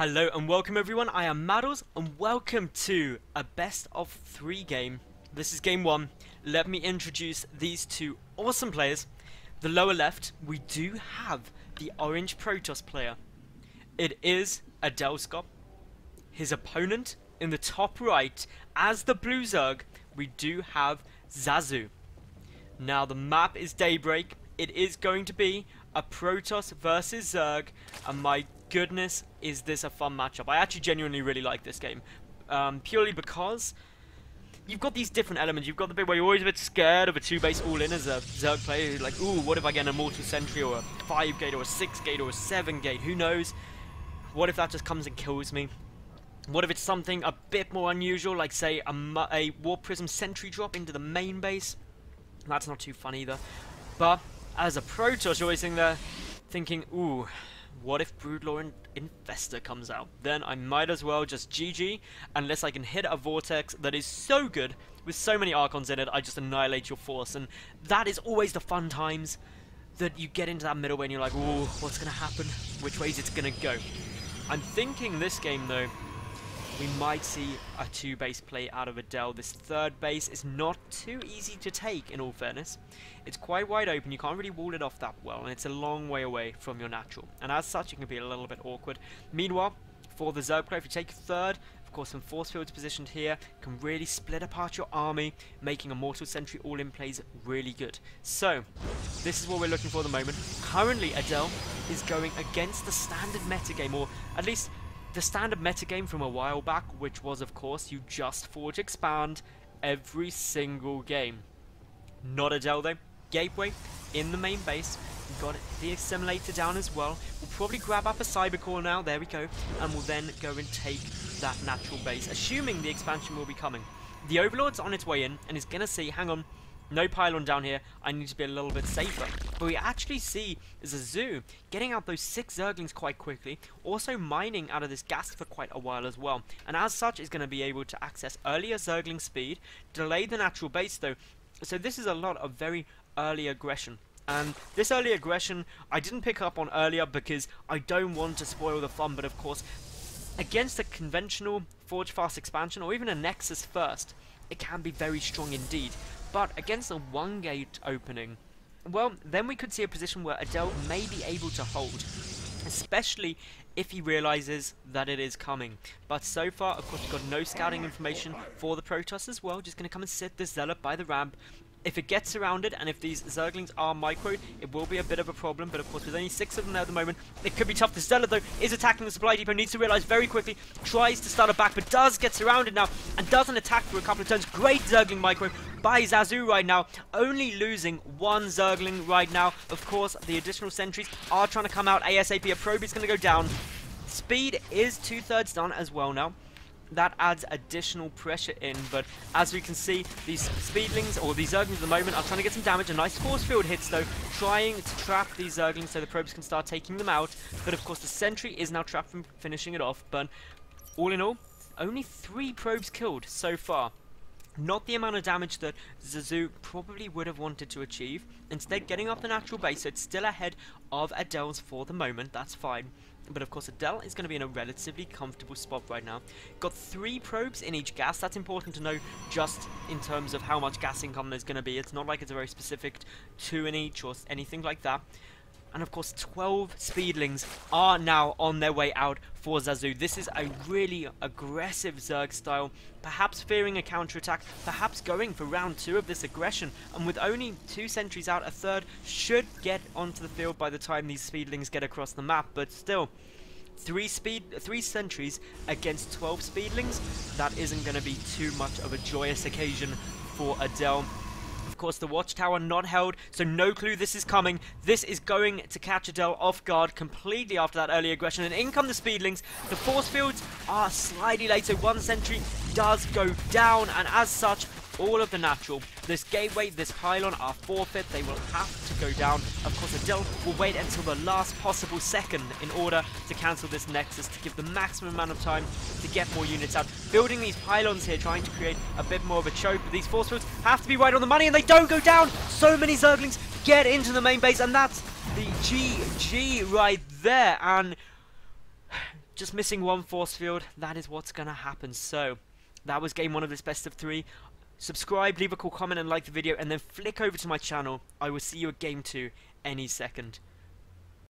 Hello and welcome everyone, I am Madals and welcome to a best of 3 game. This is game 1. Let me introduce these two awesome players. The lower left, we do have the orange Protoss player. It is Adel. His opponent in the top right, as the blue Zerg, we do have Zazu. Now the map is Daybreak. It is going to be a Protoss versus Zerg, and my goodness, is this a fun matchup. I actually genuinely really like this game, purely because you've got these different elements. You've got the bit where you're always a bit scared of a 2-base all-in as a Zerg player. You're like, ooh, what if I get an Immortal Sentry or a 5-gate or a 6-gate or a 7-gate? Who knows? What if that just comes and kills me? What if it's something a bit more unusual, like say a Warp Prism Sentry drop into the main base? That's not too fun either. But as a Protoss, you're always sitting there thinking, ooh, what if Broodlord Infestor comes out? Then I might as well just GG, unless I can hit a Vortex that is so good, with so many Archons in it, I just annihilate your force. And that is always the fun times, that you get into that middle way and you're like, ooh, what's going to happen? Which way is it going to go? I'm thinking this game, though, we might see a 2-base play out of Adel. This 3rd base is not too easy to take, in all fairness. It's quite wide open, you can't really wall it off that well, and it's a long way away from your natural. And as such, it can be a little bit awkward. Meanwhile, for the Zerg player, if you take 3rd, of course, some force fields positioned here, can really split apart your army, making a Mortal Sentry all-in plays really good. So, this is what we're looking for at the moment. Currently, Adel is going against the standard metagame, or at least the standard metagame from a while back, which was, of course, you just Forge Expand every single game. Not Adel, though. Gateway in the main base. We've got the Assimilator down as well. We'll probably grab up a Cybercore now. There we go. And we'll then go and take that natural base, assuming the expansion will be coming. The Overlord's on its way in and is going to see, hang on, no pylon down here, I need to be a little bit safer. But we actually see Zazu getting out those 6 Zerglings quite quickly, also mining out of this gas for quite a while as well. And as such is going to be able to access earlier Zergling speed, delay the natural base though. So this is a lot of very early aggression. And this early aggression I didn't pick up on earlier because I don't want to spoil the fun, but of course against a conventional Forge Fast expansion or even a Nexus first, it can be very strong indeed. But against a 1-gate opening, well, then we could see a position where Adel may be able to hold, especially if he realizes that it is coming. But so far, of course, we've got no scouting information for the Protoss as well. Just going to come and sit this Zealot by the ramp. If it gets surrounded, and if these Zerglings are microed, it will be a bit of a problem. But of course, with only 6 of them there at the moment, it could be tough. The Zealot, though, is attacking the supply depot, needs to realize very quickly, tries to start it back, but does get surrounded now, and doesn't attack for a couple of turns. Great Zergling micro by Zazu right now, only losing 1 Zergling right now. Of course, the additional sentries are trying to come out ASAP. A probe is going to go down. Speed is 2/3 done as well now. That adds additional pressure in, but as we can see, these Speedlings, or these Zerglings at the moment, are trying to get some damage. A nice force field hits though, trying to trap these Zerglings so the probes can start taking them out. But of course the sentry is now trapped from finishing it off. But all in all, only 3 probes killed so far. Not the amount of damage that Zazu probably would have wanted to achieve. Instead, getting up the natural base, so it's still ahead of Adel's for the moment. That's fine. But of course, Adel is going to be in a relatively comfortable spot right now. Got 3 probes in each gas. That's important to know just in terms of how much gas income there's going to be. It's not like it's a very specific 2 in each or anything like that. And of course, 12 Speedlings are now on their way out for Zazu. This is a really aggressive Zerg style, perhaps fearing a counterattack, perhaps going for round 2 of this aggression. And with only 2 sentries out, a 3rd should get onto the field by the time these Speedlings get across the map. But still, 3 sentries against 12 Speedlings, that isn't going to be too much of a joyous occasion for Adel. Of course, the watchtower not held, so no clue this is coming. This is going to catch Adel off guard completely after that early aggression. And in come the Speedlings. The force fields are slightly late, so 1 sentry does go down, and as such, all of the natural, this gateway, this pylon are forfeit. They will have to go down. Of course, Adel will wait until the last possible second in order to cancel this Nexus, to give the maximum amount of time to get more units out. Building these pylons here, trying to create a bit more of a choke, but these force fields have to be right on the money, and they don't go down. So many Zerglings get into the main base, and that's the GG right there. And Just missing one force field. That is what's going to happen. So, that was game 1 of this best of 3. Subscribe, leave a cool comment and like the video, and then flick over to my channel. I will see you at game 2 any second.